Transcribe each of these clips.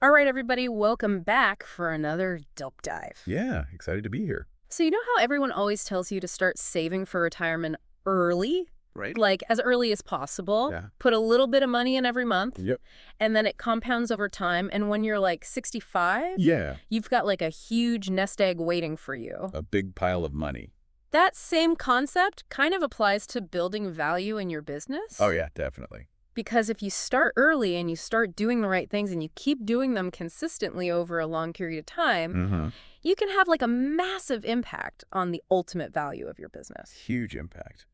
All right, everybody, welcome back for another deep dive. Yeah, excited to be here. So you know how everyone always tells you to start saving for retirement early? Right? Like as early as possible, Yeah. put a little bit of money in every month, Yep. and then it compounds over time. And when you're like 65, Yeah. you've got like a huge nest egg waiting for you. A big pile of money. That same concept kind of applies to building value in your business. Oh, yeah, definitely. Because if you start early and you start doing the right things and you keep doing them consistently over a long period of time, Mm-hmm. you can have like a massive impact on the ultimate value of your business. Huge impact.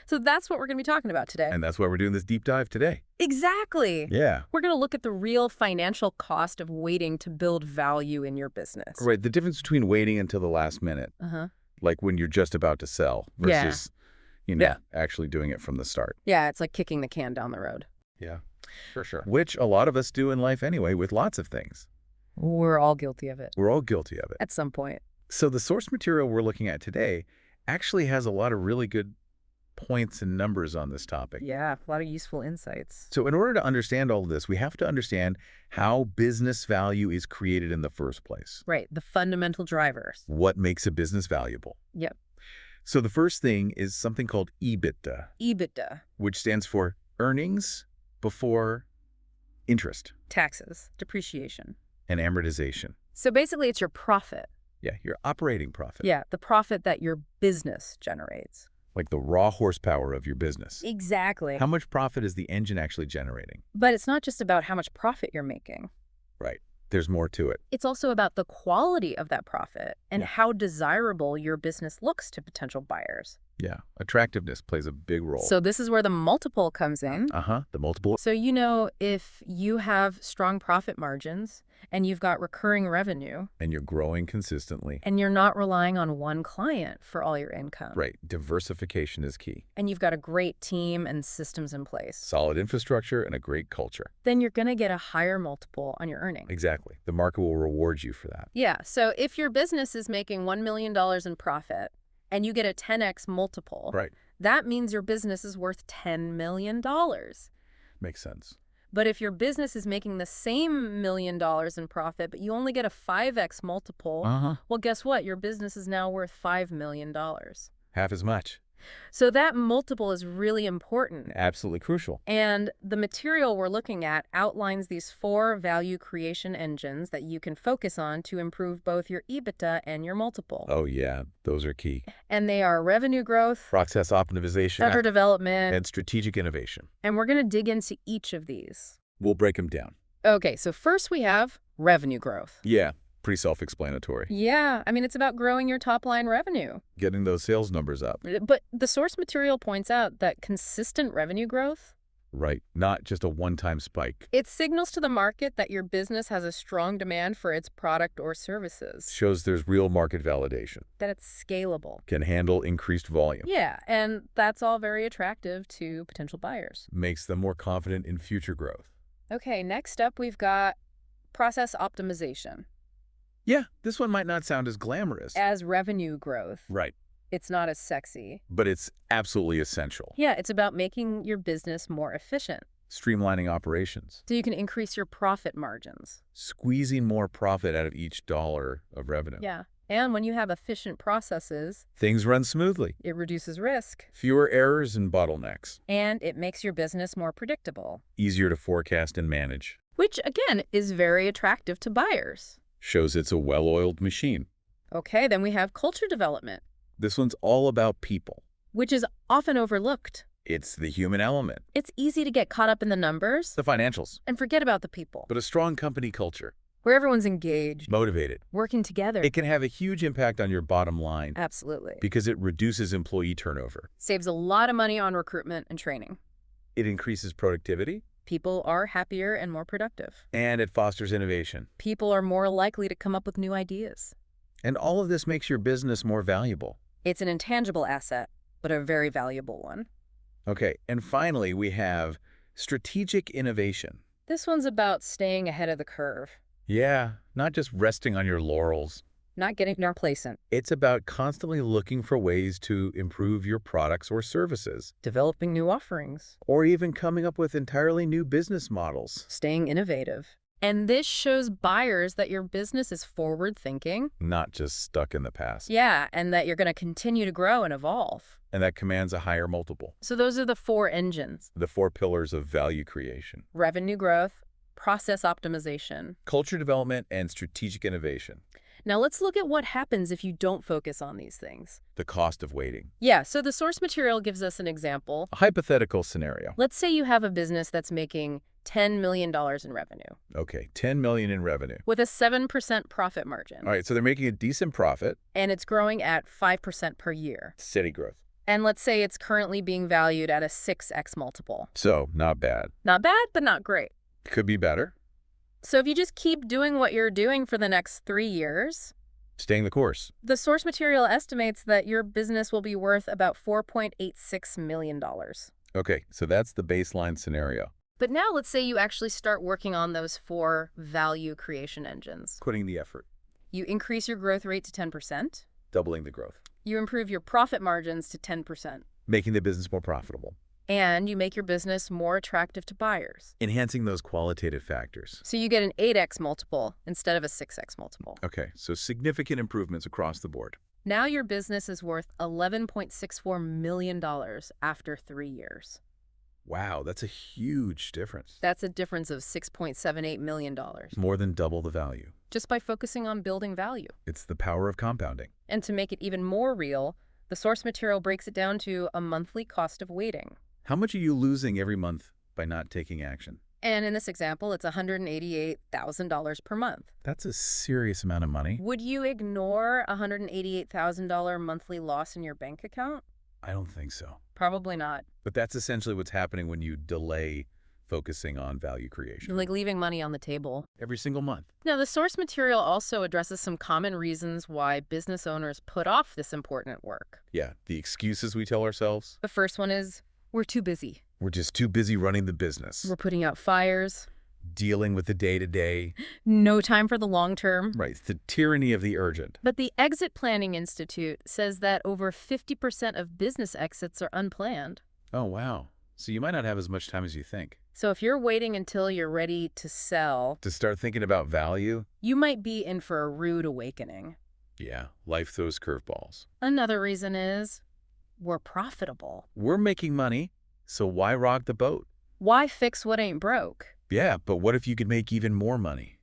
So that's what we're going to be talking about today. And that's why we're doing this deep dive today. Exactly. Yeah. We're going to look at the real financial cost of waiting to build value in your business. Right. The difference between waiting until the last minute, Uh-huh. like when you're just about to sell, Yeah. versus, actually doing it from the start. Yeah, it's like kicking the can down the road. Yeah, for sure. Which a lot of us do in life anyway with lots of things. We're all guilty of it We're all guilty of it. at some point. So the source material we're looking at today actually has a lot of really good points and numbers on this topic. Yeah, a lot of useful insights. So in order to understand all of this, we have to understand how business value is created in the first place. Right, the fundamental drivers. What makes a business valuable? Yep. So the first thing is something called EBITDA, EBITDA, which stands for earnings before interest taxes, depreciation. and amortization. So basically it's your profit. Yeah, your operating profit. Yeah, the profit that your business generates. Like the raw horsepower of your business. Exactly. How much profit is the engine actually generating? But it's not just about how much profit you're making. Right. There's more to it. It's also about the quality of that profit and Yeah. how desirable your business looks to potential buyers. Yeah. Attractiveness plays a big role. So this is where the multiple comes in. The multiple. So, if you have strong profit margins and you've got recurring revenue And you're growing consistently. and you're not relying on one client for all your income. Right. Diversification is key. And you've got a great team and systems in place, Solid infrastructure and a great culture. then you're going to get a higher multiple on your earnings. Exactly. The market will reward you for that. Yeah, so if your business is making $1 million in profit and you get a 10x multiple, Right. that means your business is worth $10 million. Makes sense. But if your business is making the same $1 million in profit, but you only get a 5x multiple, well, guess what? Your business is now worth $5 million. Half as much. So that multiple is really important. Absolutely crucial. And the material we're looking at outlines these 4 value creation engines that you can focus on to improve both your EBITDA and your multiple. Oh, yeah. Those are key. And they are revenue growth, Process optimization, vendor development, and strategic innovation. and we're going to dig into each of these. We'll break them down. Okay, so first we have revenue growth. Yeah. Pretty self-explanatory. Yeah, I mean, it's about growing your top-line revenue. Getting those sales numbers up. But the source material points out that consistent revenue growth, Right. Not just a one-time spike. it signals to the market that your business has a strong demand for its product or services, Shows there's real market validation. that it's scalable. Can handle increased volume. Yeah, and that's all very attractive to potential buyers. Makes them more confident in future growth. Okay, next up we've got process optimization. Yeah, this one might not sound as glamorous. As revenue growth, Right. it's not as sexy. But it's absolutely essential. Yeah, it's about making your business more efficient Streamlining operations. so you can increase your profit margins. Squeezing more profit out of each dollar of revenue. Yeah, and when you have efficient processes, Things run smoothly. it reduces risk Fewer errors and bottlenecks. and it makes your business more predictable, Easier to forecast and manage. which again is very attractive to buyers. Shows it's a well-oiled machine. Okay, then we have culture development, This one's all about people. which is often overlooked. It's the human element. It's easy to get caught up in the numbers The financials. and forget about the people, But a strong company culture. where everyone's engaged, Motivated. working together. It can have a huge impact on your bottom line Absolutely. because it reduces employee turnover. Saves a lot of money on recruitment and training. It increases productivity, People are happier and more productive. and it fosters innovation. People are more likely to come up with new ideas. And all of this makes your business more valuable. It's an intangible asset, but a very valuable one. Okay, and finally, we have strategic innovation. This one's about staying ahead of the curve, Yeah, not just resting on your laurels. not getting complacent, It's about constantly looking for ways to improve your products or services, developing new offerings, or even coming up with entirely new business models. staying innovative. And this shows buyers that your business is forward-thinking. Not just stuck in the past. Yeah, and that you're going to continue to grow and evolve. And that commands a higher multiple. So those are the four engines: The 4 pillars of value creation. revenue growth, process optimization. Culture development and strategic innovation. Now let's look at what happens if you don't focus on these things. The cost of waiting. Yeah, so the source material gives us an example. A hypothetical scenario. Let's say you have a business that's making $10 million in revenue Okay, $10 million in revenue. with a 7% profit margin. All right, so they're making a decent profit. And it's growing at 5% per year. Steady growth. And let's say it's currently being valued at a 6x multiple. So, not bad. Not bad, but not great. Could be better. So if you just keep doing what you're doing for the next 3 years, Staying the course. the source material estimates that your business will be worth about $4.86 million. Okay, so that's the baseline scenario. But now let's say you actually start working on those 4 value creation engines. Putting the effort. You increase your growth rate to 10%. Doubling the growth. You improve your profit margins to 10%. Making the business more profitable. And you make your business more attractive to buyers. Enhancing those qualitative factors. So you get an 8x multiple instead of a 6x multiple. Okay, so significant improvements across the board. Now your business is worth $11.64 million after 3 years. Wow, that's a huge difference. That's a difference of $6.78 million More than double the value. just by focusing on building value. It's the power of compounding. And to make it even more real, the source material breaks it down to a monthly cost of waiting. How much are you losing every month by not taking action? And in this example, it's $188,000 per month. That's a serious amount of money. Would you ignore a $188,000 monthly loss in your bank account? I don't think so. Probably not. But that's essentially what's happening when you delay focusing on value creation. Like leaving money on the table. Every single month. Now, the source material also addresses some common reasons why business owners put off this important work. Yeah, the excuses we tell ourselves. The first one is, we're too busy. We're just too busy running the business. We're putting out fires. Dealing with the day-to-day. No time for the long term. Right, it's the tyranny of the urgent. But the Exit Planning Institute says that over 50% of business exits are unplanned. Oh, wow. So you might not have as much time as you think. So if you're waiting until you're ready to sell, To start thinking about value? you might be in for a rude awakening. Yeah, life throws curveballs. Another reason is we're profitable. We're making money, so why rock the boat? Why fix what ain't broke? Yeah, but what if you could make even more money?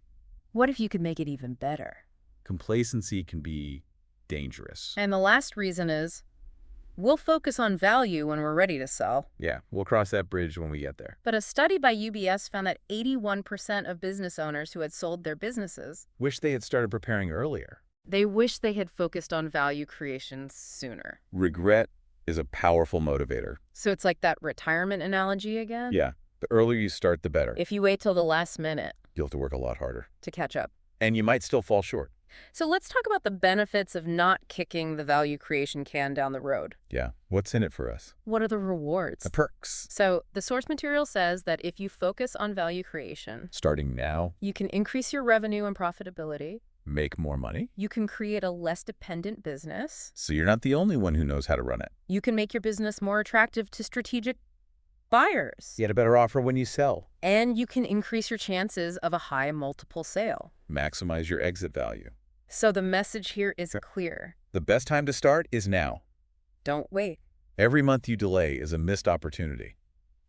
What if you could make it even better? Complacency can be dangerous. And the last reason is we'll focus on value when we're ready to sell. Yeah, we'll cross that bridge when we get there. But a study by UBS found that 81% of business owners who had sold their businesses, Wish they had started preparing earlier. they wish they had focused on value creation sooner. Regret is a powerful motivator. So it's like that retirement analogy again? Yeah, the earlier you start, the better. If you wait till the last minute You'll have to work a lot harder. to catch up. And you might still fall short. So let's talk about the benefits of not kicking the value creation can down the road. Yeah, what's in it for us? What are the rewards? The perks. So the source material says that if you focus on value creation, Starting now, you can increase your revenue and profitability. make more money. You can create a less dependent business. So you're not the only one who knows how to run it. You can make your business more attractive to strategic buyers. Get a better offer when you sell. And you can increase your chances of a high multiple sale. Maximize your exit value. So the message here is clear. The best time to start is now. Don't wait. Every month you delay is a missed opportunity.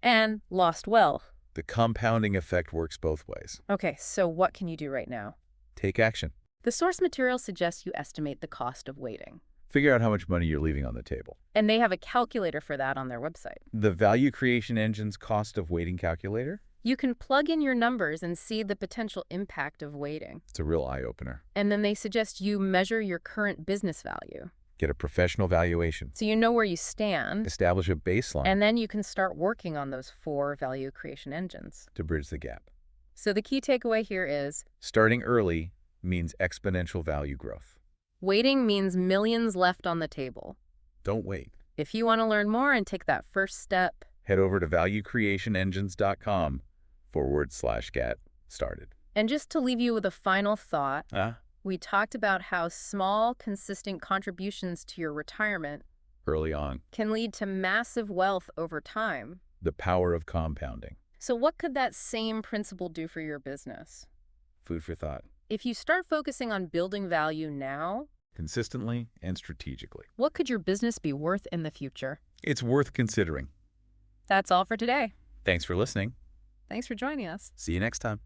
And lost wealth. The compounding effect works both ways. Okay, so what can you do right now? Take action. The source material suggests you estimate the cost of waiting. Figure out how much money you're leaving on the table. And they have a calculator for that on their website. The value creation engine's cost of waiting calculator? You can plug in your numbers and see the potential impact of waiting. It's a real eye-opener. And then they suggest you measure your current business value. Get a professional valuation. So you know where you stand. Establish a baseline And then you can start working on those 4 value creation engines. to bridge the gap. So the key takeaway here is Starting early means exponential value growth. waiting means millions left on the table. Don't wait. If you want to learn more and take that first step, Head over to valuecreationengines.com/get started. and just to leave you with a final thought, Ah, we talked about how small, consistent contributions to your retirement early on. can lead to massive wealth over time. The power of compounding. So what could that same principle do for your business? Food for thought. If you start focusing on building value now, Consistently and strategically. what could your business be worth in the future? It's worth considering. That's all for today. Thanks for listening. Thanks for joining us. See you next time.